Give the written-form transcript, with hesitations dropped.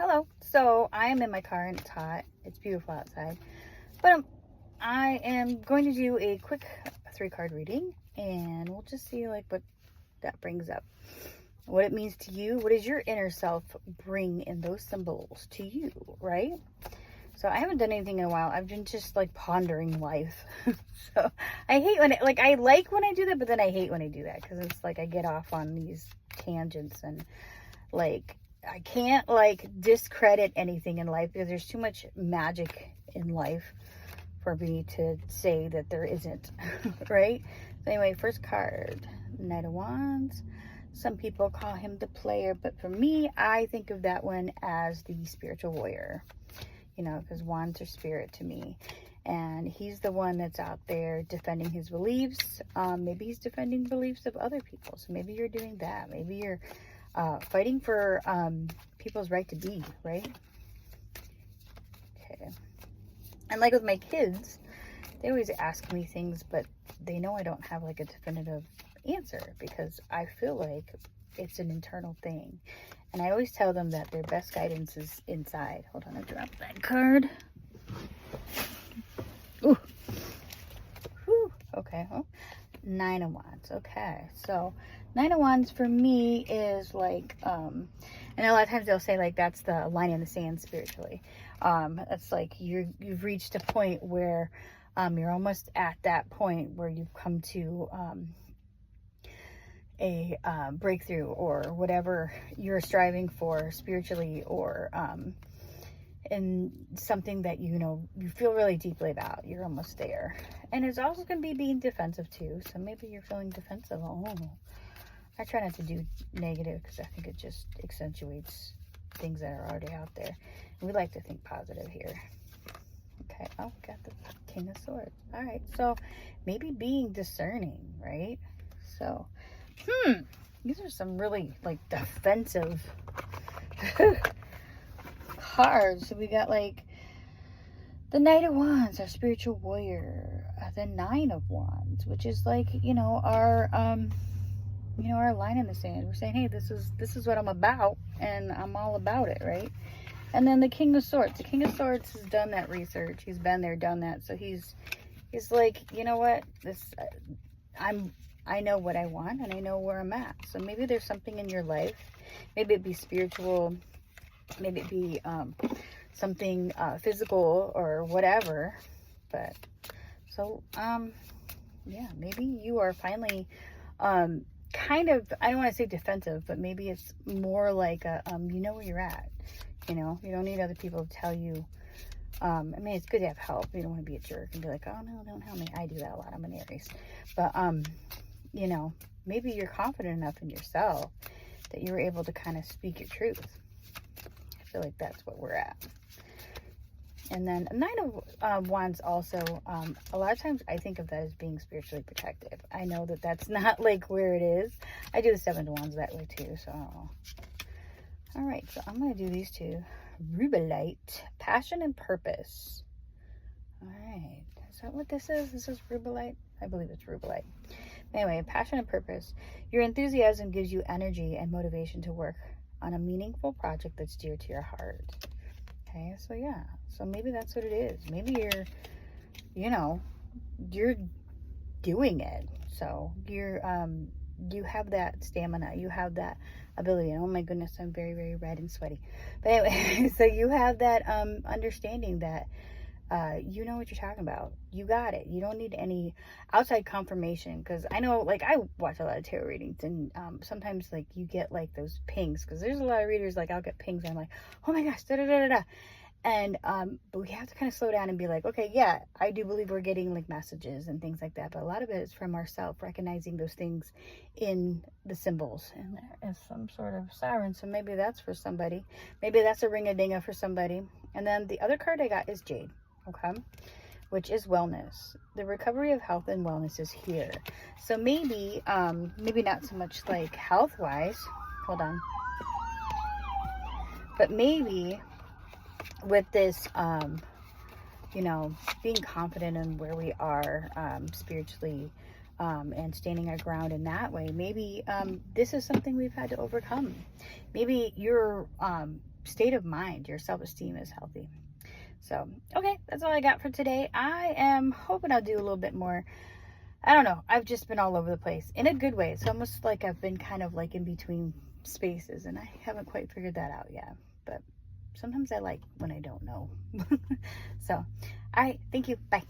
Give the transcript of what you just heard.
Hello. So I am in my car and it's hot. It's beautiful outside. But I am going to do a quick 3-card reading and we'll just see like what that brings up. What it means to you. What does your inner self bring in those symbols to you, right? So I haven't done anything in a while. I've been just like pondering life. So I hate when I like when I do that, but then I hate when I do that because it's like I get off on these tangents and like I can't like discredit anything in life because there's too much magic in life for me to say that there isn't, right? So anyway, first card, Knight of Wands. Some people call him the player, but for me, I think of that one as the spiritual warrior, you know, because wands are spirit to me. And he's the one that's out there defending his beliefs. Maybe he's defending beliefs of other people. So maybe you're doing that. Maybe you're fighting for people's right to be, right? Okay. And like with my kids, they always ask me things, but they know I don't have like a definitive answer because I feel like it's an internal thing. And I always tell them that their best guidance is inside. Hold on, I dropped that card. Ooh. Whew. Okay. Oh. 9 of Wands. Okay. So 9 of Wands for me is like, and a lot of times they'll say like that's the line in the sand spiritually. It's like you've reached a point where you're almost at that point where you've come to a breakthrough or whatever you're striving for spiritually, or in something that you feel really deeply about. You're almost there. And it's also going to be being defensive too. So maybe you're feeling defensive. Oh, I try not to do negative because I think it just accentuates things that are already out there. And we like to think positive here. Okay. Oh, we got the King of Swords. All right. So maybe being discerning, right? So, these are some really like defensive cards. So we got like the Knight of Wands, our spiritual warrior, the 9 of Wands, which is like, our our line in the sand. We're saying, hey, this is what I'm about, and I'm all about it, right? And then the King of Swords. The King of Swords has done that research. He's been there, done that. So he's like, you know what? I know what I want, and I know where I'm at. So maybe there's something in your life. Maybe it be spiritual. Maybe it be something physical or whatever. But so yeah, maybe you are finally kind of, I don't want to say defensive, but maybe it's more like you know where you're at. You don't need other people to tell you. I mean, it's good to have help. You don't want to be a jerk and be like, oh no, don't help me. I do that a lot. I'm an Aries. But maybe you're confident enough in yourself that you were able to kind of speak your truth. I feel like that's what we're at. And then 9 of Wands also, a lot of times I think of that as being spiritually protective. I know that that's not like where it is. I do the 7 of Wands that way too. So, all right. So I'm going to do these two. Rubellite, passion and purpose. All right. Is that what this is? This is Rubellite? I believe it's Rubellite. Anyway, passion and purpose. Your enthusiasm gives you energy and motivation to work on a meaningful project that's dear to your heart. Okay, so yeah. So maybe that's what it is. Maybe you're doing it. So you have that stamina. You have that ability. And oh my goodness, I'm very, very red and sweaty. But anyway, so you have that understanding that you know what you're talking about. You got it. You don't need any outside confirmation. Because I know, like, I watch a lot of tarot readings, and sometimes, like, you get, like, those pings. Because there's a lot of readers, like, I'll get pings, and I'm like, oh my gosh, da-da-da-da-da. And, but we have to kind of slow down and be like, okay, yeah, I do believe we're getting, like, messages and things like that. But a lot of it is from ourselves, recognizing those things in the symbols. And there is some sort of siren, so maybe that's for somebody. Maybe that's a ring-a-dinga for somebody. And then the other card I got is Jade. Okay, which is wellness. The recovery of health and wellness is here. So maybe not so much like health wise, hold on, but maybe with this being confident in where we are spiritually, and standing our ground in that way. Maybe this is something we've had to overcome. Maybe you're state of mind, your self-esteem is healthy. So, okay, that's all I got for today. I am hoping I'll do a little bit more. I don't know. I've just been all over the place in a good way. It's almost like I've been kind of like in between spaces, and I haven't quite figured that out yet. But sometimes I like when I don't know. So, all right. Thank you. Bye.